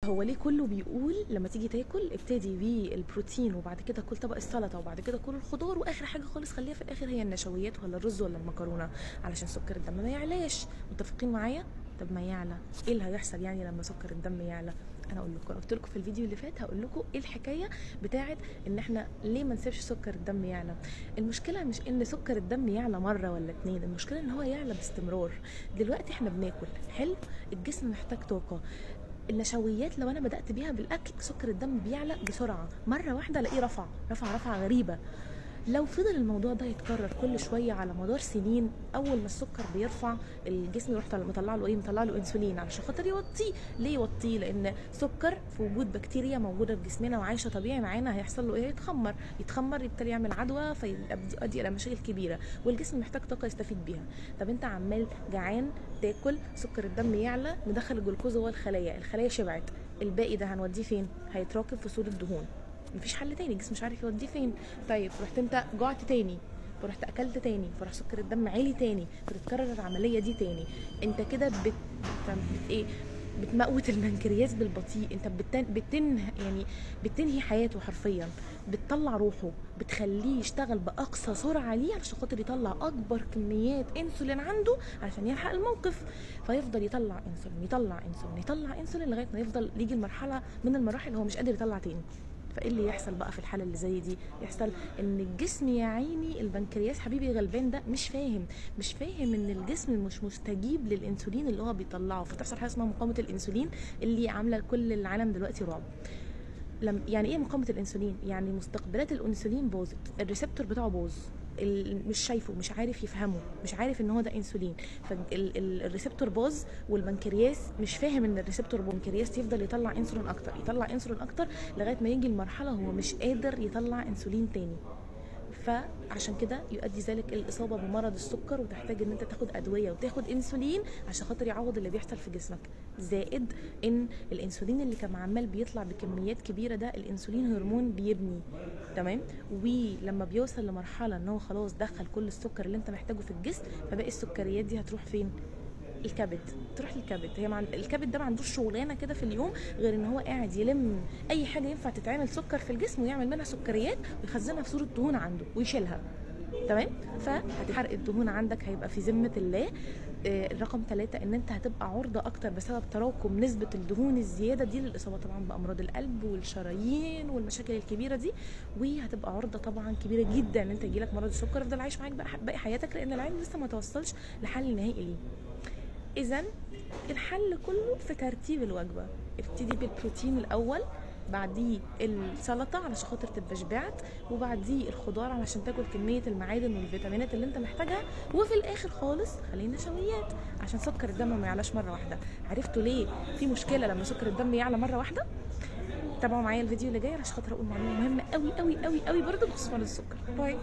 هو ليه كله بيقول لما تيجي تاكل ابتدي بالبروتين وبعد كده كل طبق السلطه وبعد كده كل الخضار واخر حاجه خالص خليها في الاخر هي النشويات ولا الرز ولا المكرونه علشان سكر الدم ما يعلاش؟ متفقين معايا؟ طب ما يعلى ايه اللي هيحصل يعني لما سكر الدم يعلى؟ انا اقول لكم، قلت لكم في الفيديو اللي فات، هقول لكم ايه الحكايه بتاعه ان احنا ليه ما نسيبش سكر الدم يعلى. المشكله مش ان سكر الدم يعلى مره ولا اتنين، المشكله ان هو يعلى باستمرار. دلوقتي احنا بناكل حلو، الجسم محتاج طاقه. النشويات لو انا بدات بيها بالاكل سكر الدم بيعلى بسرعه، مره واحده الاقيه رفعه غريبه. لو فضل الموضوع ده يتكرر كل شويه على مدار سنين، اول ما السكر بيرفع الجسم يروح مطلع له ايه؟ مطلع له انسولين علشان خاطر يوطيه. ليه يوطيه؟ لان سكر في وجود بكتيريا موجوده في جسمنا وعايشه طبيعي معانا، هيحصل له ايه؟ يتخمر يبتدي يعمل عدوى فيؤدي الى مشاكل كبيره، والجسم محتاج طاقه يستفيد بيها. طب انت عمال جعان تاكل، سكر الدم يعلى، ندخل الجلوكوز جوه الخلايا شبعت، الباقي ده هنوديه فين؟ هيتراكم في صوره دهون. مفيش حل تاني، الجسم مش عارف يوديه فين. طيب رحت انت جعت تاني، فرحت اكلت تاني، فراح سكر الدم عالي تاني، فتتكرر العمليه دي تاني. انت كده ايه؟ بتموت البنكرياس بالبطيء. انت بتنهي حياته حرفيا، بتطلع روحه، بتخليه يشتغل باقصى سرعه ليه علشان خاطر يطلع اكبر كميات انسولين عنده علشان يلحق الموقف. فيفضل يطلع انسولين لغايه ما يفضل يجي المرحله من المراحل هو مش قادر يطلع تاني. فايه اللي يحصل بقى في الحاله اللي زي دي؟ يحصل ان الجسم يا عيني البنكرياس حبيبي غلبان ده مش فاهم ان الجسم مش مستجيب للانسولين اللي هو بيطلعه، فتحصل حاجه اسمها مقاومه الانسولين اللي عامله كل العالم دلوقتي رعب. يعني ايه مقاومه الانسولين؟ يعني مستقبلات الانسولين باظت، الريسبتور بتاعه باظ، مش شايفه، مش عارف يفهمه، مش عارف ان هو ده انسولين. فالريسبتور باظ والبنكرياس مش فاهم ان الريسبتور البنكرياس يفضل يطلع انسولين اكتر لغايه ما يجي المرحله هو مش قادر يطلع انسولين تاني. فعشان كده يؤدي ذلك الاصابه بمرض السكر، وتحتاج ان انت تاخد ادويه وتاخد انسولين عشان خاطر يعوض اللي بيحصل في جسمك. زائد ان الانسولين اللي كان عمال بيطلع بكميات كبيره ده، الانسولين هرمون بيبني، تمام؟ ولما بيوصل لمرحله ان هو خلاص دخل كل السكر اللي انت محتاجه في الجسم، فباقي السكريات دي هتروح فين؟ الكبد. تروح للكبد. الكبد ده ما عندوش شغلانه كده في اليوم غير ان هو قاعد يلم اي حاجه ينفع تتعمل سكر في الجسم ويعمل منها سكريات ويخزنها في صوره دهون عنده ويشيلها، تمام؟ فهتحرق الدهون عندك هيبقى في ذمه الله. رقم 3 ان انت هتبقى عرضه اكتر بسبب تراكم نسبه الدهون الزياده دي للاصابه طبعا بامراض القلب والشرايين والمشاكل الكبيره دي، وهتبقى عرضه طبعا كبيره جدا ان انت يجيلك مرض السكر يفضل عايش معاك بقى باقي حياتك، لان العلم لسه ما توصلش لحل نهائي ليه. اذا الحل كله في ترتيب الوجبه. ابتدي بالبروتين الاول، بعديه السلطه علشان خاطر تبقى شبعت، وبعديه الخضار علشان تاكل كميه المعادن والفيتامينات اللي انت محتاجها، وفي الاخر خالص خلي النشويات عشان سكر الدم ما يعلاش مره واحده. عرفتوا ليه في مشكله لما سكر الدم يعلى مره واحده؟ تابعوا معايا الفيديو اللي جاي عشان خاطر اقول معلومه مهمه قوي قوي قوي قوي برضه بخصوص مرض السكر. باي.